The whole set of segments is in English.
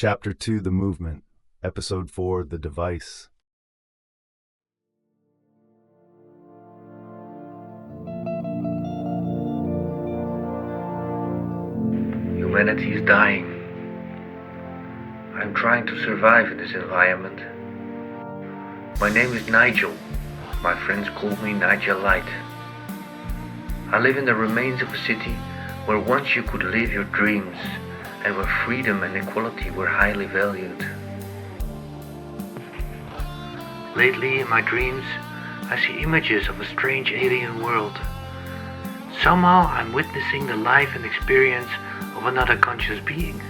Chapter 2 The Movement, Episode 4 The Device. Humanity is dying. I'm trying to survive in this environment. My name is Nigel. My friends call me Nigel Light. I live in the remains of a city where once you could live your dreams and where freedom and equality were highly valued. Lately, in my dreams, I see images of a strange alien world. Somehow, I'm witnessing the life and experience of another conscious being.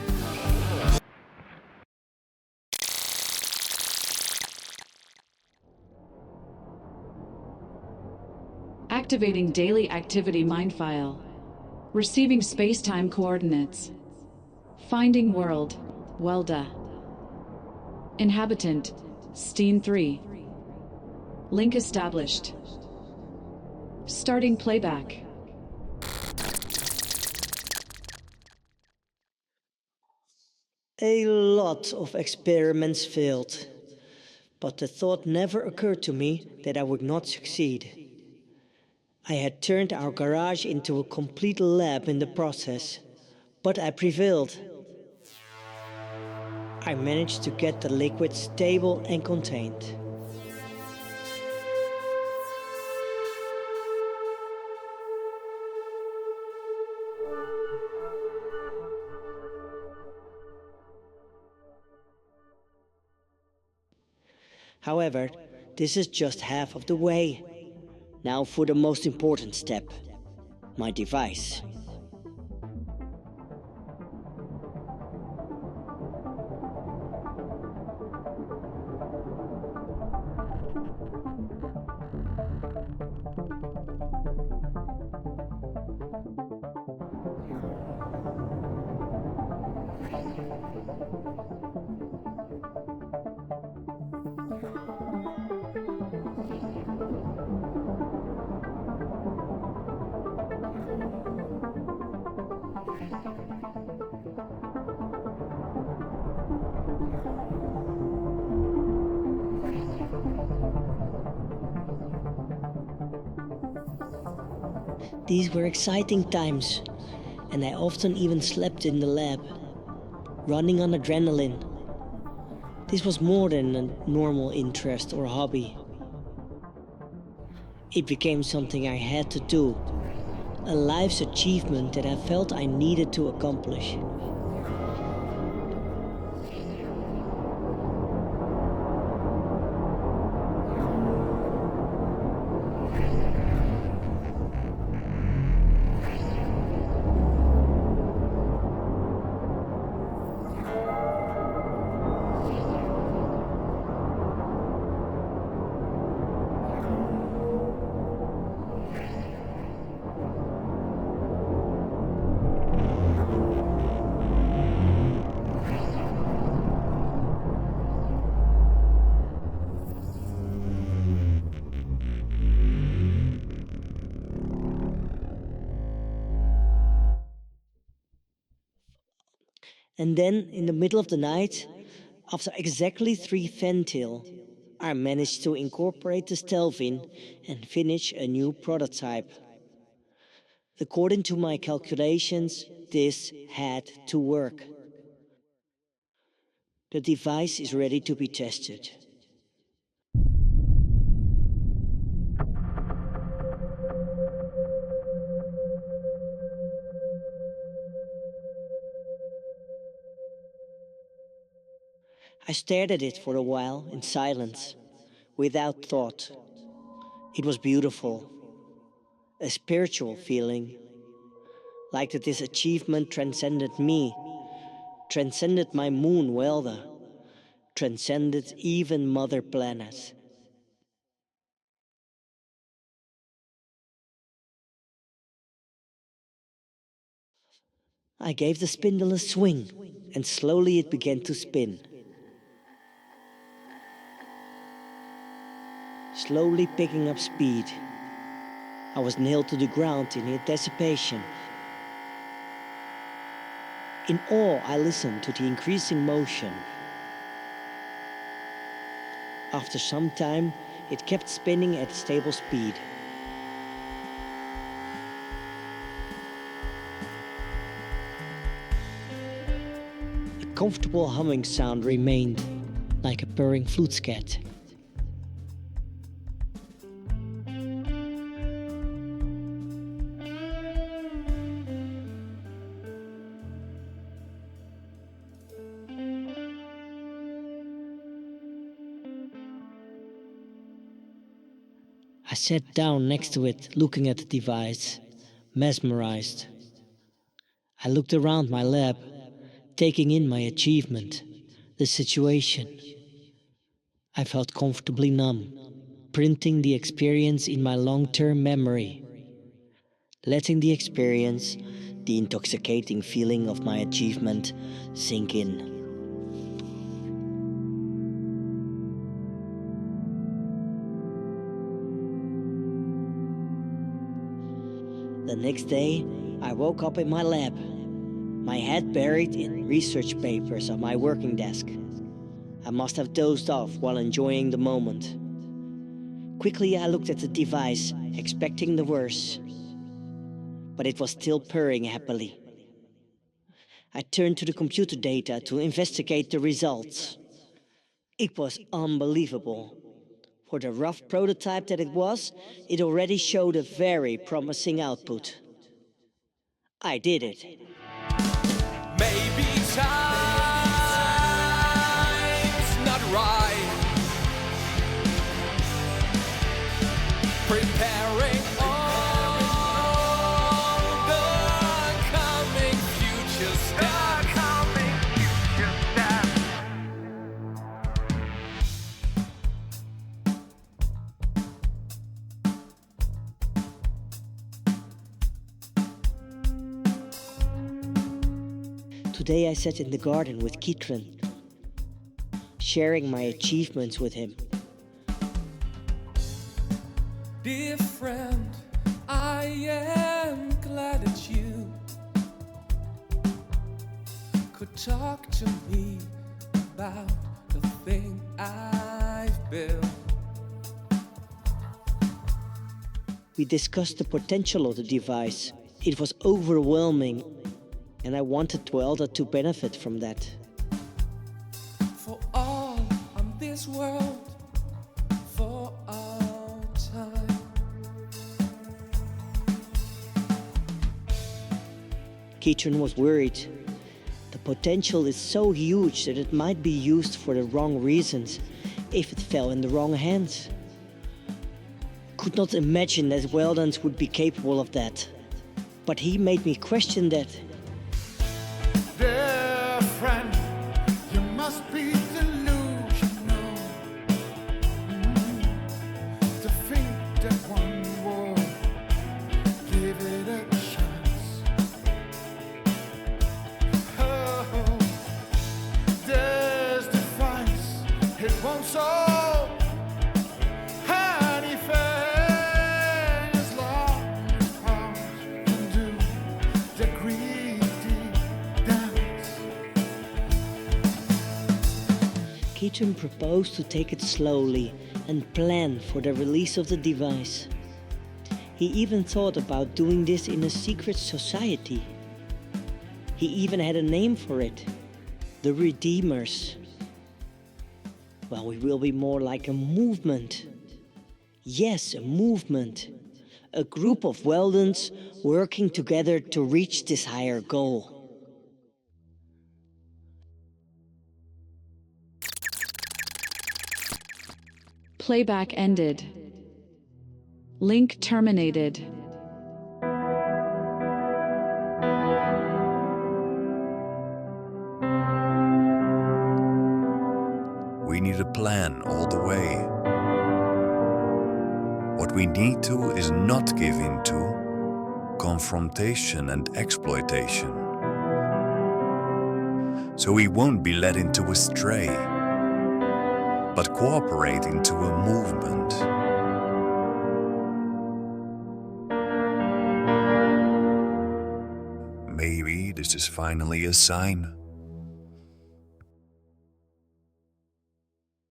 Activating daily activity mind file. Receiving space-time coordinates. Finding world, Welda. Inhabitant, Steen 3. Link established. Starting playback. A lot of experiments failed, but the thought never occurred to me that I would not succeed. I had turned our garage into a complete lab in the process, but I prevailed. I managed to get the liquid stable and contained. However, this is just half of the way. Now for the most important step, my device. These were exciting times, and I often even slept in the lab, running on adrenaline. This was more than a normal interest or hobby. It became something I had to do, a life's achievement that I felt I needed to accomplish. And then, in the middle of the night, after exactly 3 Ventil, I managed to incorporate the Stelvin and finish a new prototype. According to my calculations, this had to work. The device is ready to be tested. I stared at it for a while in silence, without thought. It was beautiful, a spiritual feeling, like that this achievement transcended me, transcended my moon Welda, transcended even Mother Planet. I gave the spindle a swing, and slowly it began to spin. Slowly picking up speed. I was nailed to the ground in anticipation. In awe, I listened to the increasing motion. After some time, it kept spinning at stable speed. A comfortable humming sound remained, like a purring flute scat. I sat down next to it, looking at the device, mesmerized. I looked around my lab, taking in my achievement, the situation. I felt comfortably numb, printing the experience in my long-term memory, letting the experience, the intoxicating feeling of my achievement, sink in. The next day, I woke up in my lab, my head buried in research papers on my working desk. I must have dozed off while enjoying the moment. Quickly, I looked at the device, expecting the worst, but it was still purring happily. I turned to the computer data to investigate the results. It was unbelievable. For the rough prototype that it was, it already showed a very promising output. I did it. Maybe time's not right. Preparing all the coming future steps. Today I sat in the garden with Kitron, sharing my achievements with him. Dear friend, I am glad that you could talk to me about the thing I've built. We discussed the potential of the device. It was overwhelming, and I wanted Twelda to benefit from that. For all on this world, for all time. Kitron was worried. The potential is so huge that it might be used for the wrong reasons if it fell in the wrong hands. Could not imagine that Weldons would be capable of that. But he made me question that. Dear friend, you must be delusional to think that one would give it a chance. Oh, there's defiance, it won't solve anything as long as powers can do the greedy dance. Kitron proposed to take it slowly and plan for the release of the device. He even thought about doing this in a secret society. He even had a name for it, the Redeemers. Well, we will be more like a movement. Yes, a movement. A group of Weldons working together to reach this higher goal. Playback ended. Link terminated. We need a plan all the way. What we need to is not give in to confrontation and exploitation. So we won't be led into a stray, but cooperate into a movement. Maybe the This is finally a sign.